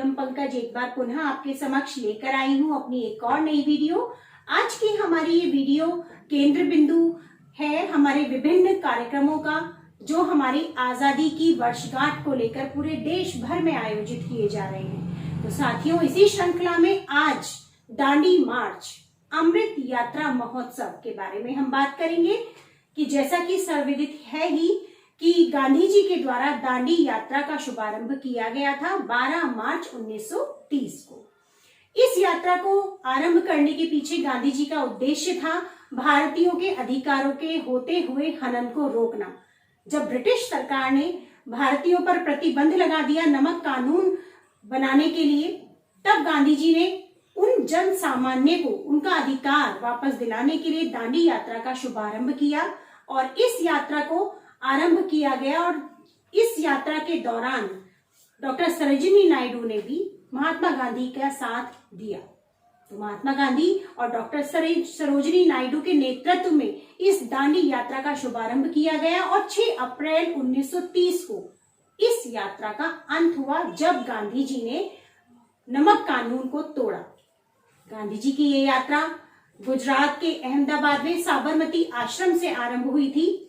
नीलम पंकज एक बार पुनः आपके समक्ष लेकर आई हूँ अपनी एक और नई वीडियो। आज की हमारी ये वीडियो केंद्र बिंदु है हमारे विभिन्न कार्यक्रमों का, जो हमारी आजादी की वर्षगांठ को लेकर पूरे देश भर में आयोजित किए जा रहे हैं। तो साथियों, इसी श्रृंखला में आज दांडी मार्च अमृत यात्रा महोत्सव के बारे में हम बात करेंगे कि जैसा कि सर्वविदित है ही कि गांधी जी के द्वारा दांडी यात्रा का शुभारंभ किया गया था 12 मार्च 1930 को। इस यात्रा को आरंभ करने के पीछे गांधी जी का उद्देश्य था भारतीयों के अधिकारों के होते हुए हनन को रोकना। जब ब्रिटिश सरकार ने भारतीयों पर प्रतिबंध लगा दिया नमक कानून बनाने के लिए, तब गांधी जी ने उन जन सामान्य को उनका अधिकार वापस दिलाने के लिए दांडी यात्रा का शुभारंभ किया और इस यात्रा को आरंभ किया गया। और इस यात्रा के दौरान डॉक्टर सरोजिनी नायडू ने भी महात्मा गांधी का साथ दिया। तो महात्मा गांधी और डॉक्टर सरोजिनी नायडू के नेतृत्व में इस दांडी यात्रा का शुभारंभ किया गया और 6 अप्रैल 1930 को इस यात्रा का अंत हुआ, जब गांधी जी ने नमक कानून को तोड़ा। गांधी जी की ये यात्रा गुजरात के अहमदाबाद में साबरमती आश्रम से आरंभ हुई थी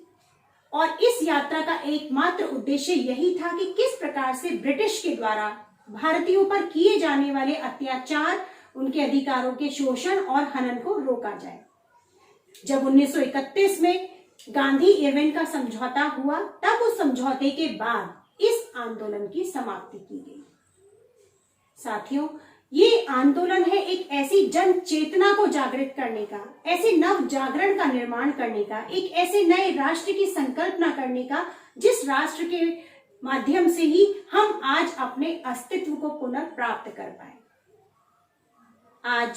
और इस यात्रा का एकमात्र उद्देश्य यही था कि किस प्रकार से ब्रिटिश के द्वारा भारतीयों पर किए जाने वाले अत्याचार, उनके अधिकारों के शोषण और हनन को रोका जाए। जब 1931 में गांधी इरविन का समझौता हुआ, तब उस समझौते के बाद इस आंदोलन की समाप्ति की गई। साथियों, ये आंदोलन है एक ऐसी जन चेतना को जागृत करने का, ऐसे नव जागरण का निर्माण करने का, एक ऐसे नए राष्ट्र की संकल्पना करने का, जिस राष्ट्र के माध्यम से ही हम आज अपने अस्तित्व को पुनर्प्राप्त कर पाए। आज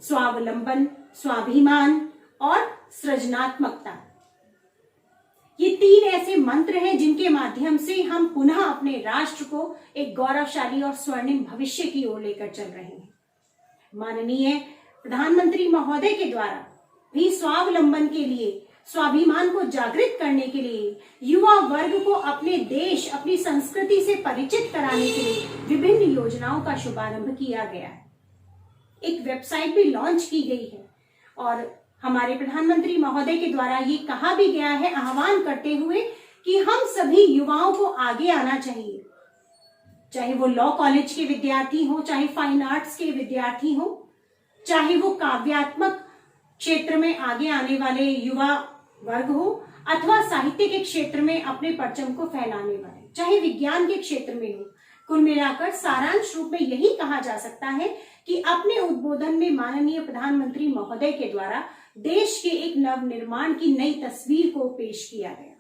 स्वावलंबन, स्वाभिमान और सृजनात्मकता, ये 3 ऐसे मंत्र हैं जिनके माध्यम से हम पुनः अपने राष्ट्र को एक गौरवशाली और स्वर्णिम भविष्य की ओर लेकर चल रहे हैं। माननीय प्रधानमंत्री महोदय के द्वारा भी स्वावलंबन के लिए, स्वाभिमान को जागृत करने के लिए, युवा वर्ग को अपने देश, अपनी संस्कृति से परिचित कराने के लिए विभिन्न योजनाओं का शुभारंभ किया गया है। एक वेबसाइट भी लॉन्च की गई है और हमारे प्रधानमंत्री महोदय के द्वारा ये कहा भी गया है, आह्वान करते हुए, कि हम सभी युवाओं को आगे आना चाहिए, चाहे वो लॉ कॉलेज के विद्यार्थी हो, चाहे फाइन आर्ट्स के विद्यार्थी हो, चाहे वो काव्यात्मक क्षेत्र में आगे आने वाले युवा वर्ग हो, अथवा साहित्य के क्षेत्र में अपने परचम को फैलाने वाले, चाहे विज्ञान के क्षेत्र में हो। कुल मिलाकर सारांश रूप में यही कहा जा सकता है कि अपने उद्बोधन में माननीय प्रधानमंत्री महोदय के द्वारा देश के एक नव निर्माण की नई तस्वीर को पेश किया गया।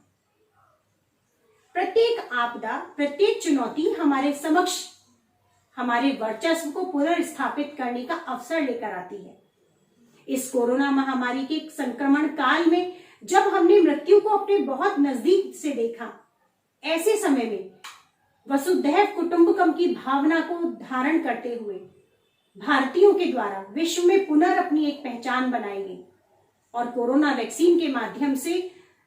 प्रत्येक आपदा, प्रत्येक चुनौती हमारे समक्ष हमारे वर्चस्व को पुनर्स्थापित करने का अवसर लेकर आती है। इस कोरोना महामारी के संक्रमण काल में जब हमने मृत्यु को अपने बहुत नजदीक से देखा, ऐसे समय में वसुधैव कुटुंबकम की भावना को धारण करते हुए भारतीयों के द्वारा विश्व में पुनः अपनी एक पहचान बनाई गई और कोरोना वैक्सीन के माध्यम से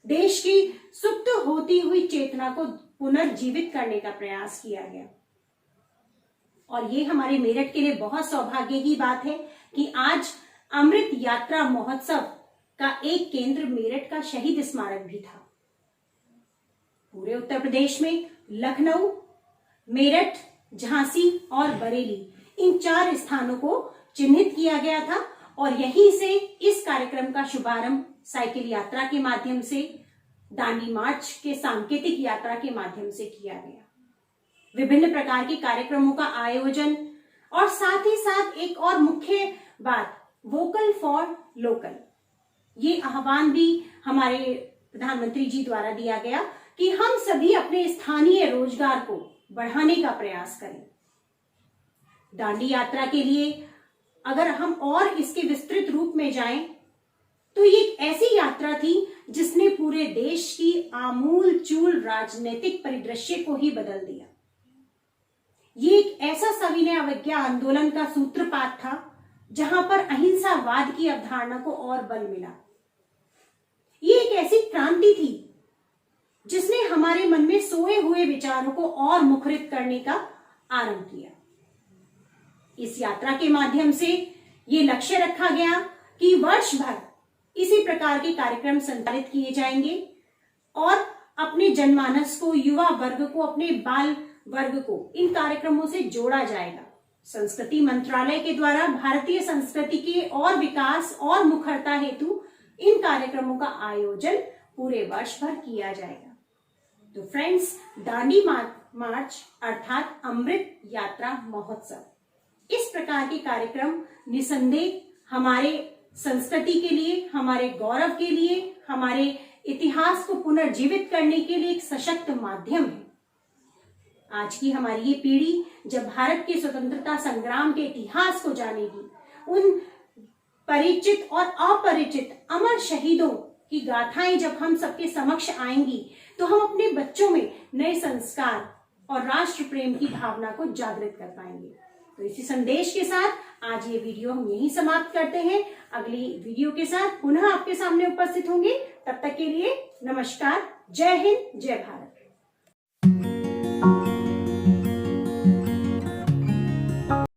देश की सुप्त होती हुई चेतना को पुनर्जीवित करने का प्रयास किया गया। और ये हमारे मेरठ के लिए बहुत सौभाग्य की बात है कि आज अमृत यात्रा महोत्सव का एक केंद्र मेरठ का शहीद स्मारक भी था। पूरे उत्तर प्रदेश में लखनऊ, मेरठ, झांसी और बरेली, इन 4 स्थानों को चिन्हित किया गया था और यहीं से इस कार्यक्रम का शुभारंभ साइकिल यात्रा के माध्यम से, दांडी मार्च के सांकेतिक यात्रा के माध्यम से किया गया। विभिन्न प्रकार के कार्यक्रमों का आयोजन और साथ ही साथ एक और मुख्य बात, वोकल फॉर लोकल, ये आह्वान भी हमारे प्रधानमंत्री जी द्वारा दिया गया कि हम सभी अपने स्थानीय रोजगार को बढ़ाने का प्रयास करें। दांडी यात्रा के लिए अगर हम और इसके विस्तृत रूप में जाएं, तो ये एक ऐसी यात्रा थी जिसने पूरे देश की आमूल चूल राजनीतिक परिदृश्य को ही बदल दिया। ये एक ऐसा सविनय अवज्ञा आंदोलन का सूत्रपात था जहां पर अहिंसावाद की अवधारणा को और बल मिला। ये एक ऐसी क्रांति थी जिसने हमारे मन में सोए हुए विचारों को और मुखरित करने का आरंभ किया। इस यात्रा के माध्यम से ये लक्ष्य रखा गया कि वर्ष भर इसी प्रकार के कार्यक्रम संचालित किए जाएंगे और अपने जनमानस को, युवा वर्ग को, अपने बाल वर्ग को इन कार्यक्रमों से जोड़ा जाएगा। संस्कृति मंत्रालय के द्वारा भारतीय संस्कृति के और विकास और मुखरता हेतु इन कार्यक्रमों का आयोजन पूरे वर्ष भर किया जाएगा। तो फ्रेंड्स, दांडी मार्च अर्थात अमृत यात्रा महोत्सव, इस प्रकार के कार्यक्रम निसंदेह हमारे संस्कृति के लिए, हमारे गौरव के लिए, हमारे इतिहास को पुनर्जीवित करने के लिए एक सशक्त माध्यम है। आज की हमारी ये पीढ़ी जब भारत के स्वतंत्रता संग्राम के इतिहास को जानेगी, उन परिचित और अपरिचित अमर शहीदों की गाथाएं जब हम सबके समक्ष आएंगी, तो हम अपने बच्चों में नए संस्कार और राष्ट्र प्रेम की भावना को जागृत कर पाएंगे। तो इसी संदेश के साथ आज ये वीडियो हम यहीं समाप्त करते हैं। अगली वीडियो के साथ पुनः आपके सामने उपस्थित होंगे। तब तक के लिए नमस्कार। जय हिंद, जय भारत।